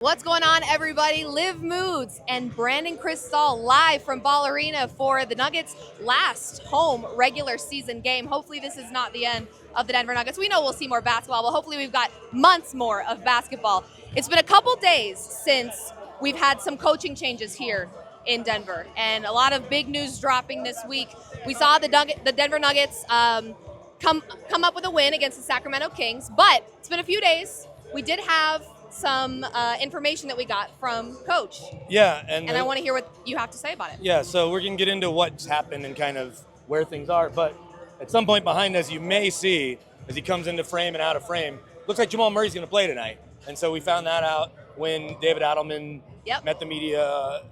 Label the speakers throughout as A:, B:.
A: What's going on, everybody? Liv Moods and Brandon Krisztal live from Ball Arena for the Nuggets' last home regular season game. Hopefully this is not the end of the Denver Nuggets. We know we'll see more basketball, but hopefully we've got months more of basketball. It's been a couple days since we've had some coaching changes here in Denver, and a lot of big news dropping this week. We saw the Denver Nuggets come up with a win against the Sacramento Kings, but it's been a few days. We did have some information that we got from Coach.
B: Yeah,
A: and I want to hear what you have to say about it.
B: Yeah, so we're going to get into what's happened and kind of where things are, but at some point behind us, you may see, as he comes into frame and out of frame, looks like Jamal Murray's going to play tonight. And so we found that out when David Adelman met the media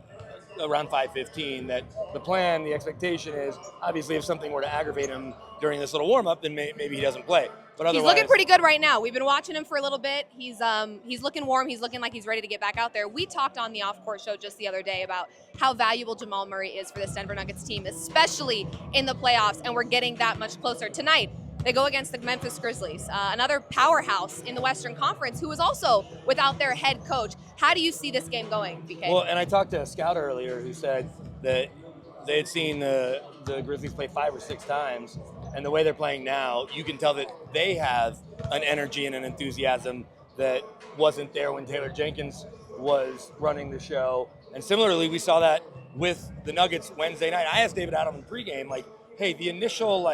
B: around 5:15, that the plan, the expectation is, obviously if something were to aggravate him during this little warm-up, then maybe he doesn't play. But otherwise,
A: he's looking pretty good right now. We've been watching him for a little bit. He's looking warm. He's looking like he's ready to get back out there. We talked on the off-court show just the other day about how valuable Jamal Murray is for this Denver Nuggets team, especially in the playoffs, and we're getting that much closer. Tonight, they go against the Memphis Grizzlies, another powerhouse in the Western Conference who is also without their head coach. How do you see this game going, BK?
B: Well, and I talked to a scout earlier who said that they had seen the Grizzlies play 5 or 6 times, and the way they're playing now, you can tell that they have an energy and an enthusiasm that wasn't there when Taylor Jenkins was running the show. And similarly, we saw that with the Nuggets Wednesday night. I asked David Adelman pregame, hey, the initial,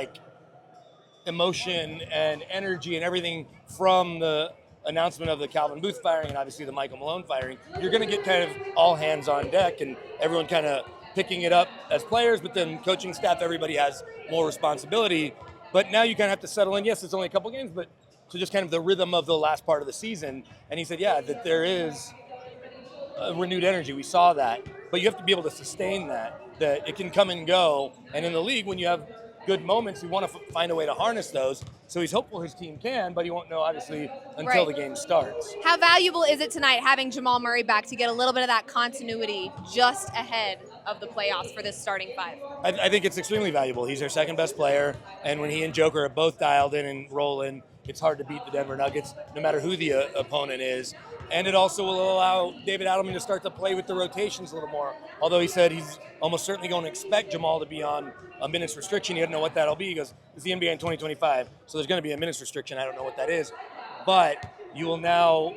B: emotion and energy and everything from the announcement of the Calvin Booth firing and obviously the Michael Malone firing, you're going to get kind of all hands on deck and everyone kind of picking it up as players, but then coaching staff, everybody has more responsibility. But now you kind of have to settle in. Yes, it's only a couple games, but to just kind of the rhythm of the last part of the season. And he said, yeah, that there is a renewed energy. We saw that. But you have to be able to sustain that it can come and go. And in the league, when you have good moments, you want to find a way to harness those. So he's hopeful his team can, but he won't know, obviously, until the game starts.
A: How valuable is it tonight having Jamal Murray back to get a little bit of that continuity just ahead of the playoffs for this starting 5?
B: I think it's extremely valuable. He's their second best player, and when he and Joker are both dialed in and rolling, it's hard to beat the Denver Nuggets, no matter who the opponent is. And it also will allow David Adelman to start to play with the rotations a little more. Although he said he's almost certainly going to expect Jamal to be on a minutes restriction. He doesn't know what that'll be. He goes, it's the NBA in 2025, so there's going to be a minutes restriction. I don't know what that is. But you will now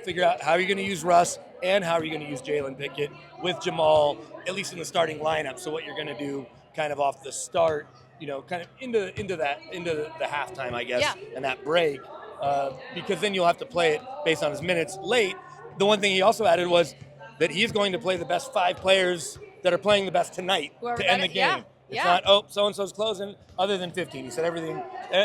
B: figure out how you're going to use Russ and how are you going to use Jalen Pickett with Jamal, at least in the starting lineup. So what you're going to do kind of off the start, kind of into the halftime, I guess, and that break. Because then you'll have to play it based on his minutes late. The one thing he also added was that he's going to play the best 5 players that are playing the best tonight to end the game. It's not, so-and-so's closing, other than 15. He said everything.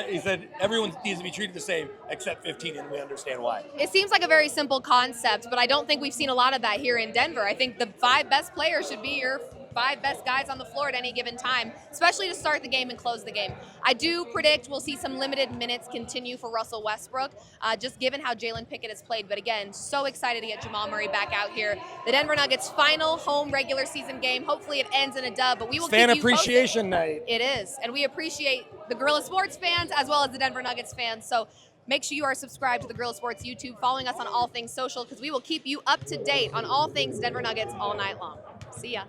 B: He said everyone needs to be treated the same except 15, and we understand why.
A: It seems like a very simple concept, but I don't think we've seen a lot of that here in Denver. I think the 5 best players should be your 5 best guys on the floor at any given time, especially to start the game and close the game. I do predict we'll see some limited minutes continue for Russell Westbrook, just given how Jalen Pickett has played. But again, so excited to get Jamal Murray back out here. The Denver Nuggets' final home regular season game. Hopefully it ends in a dub, but we will keep you posted.
B: Fan appreciation night.
A: It is, and we appreciate the Guerilla Sports fans as well as the Denver Nuggets fans. So make sure you are subscribed to the Guerilla Sports YouTube, following us on all things social, because we will keep you up to date on all things Denver Nuggets all night long. See ya.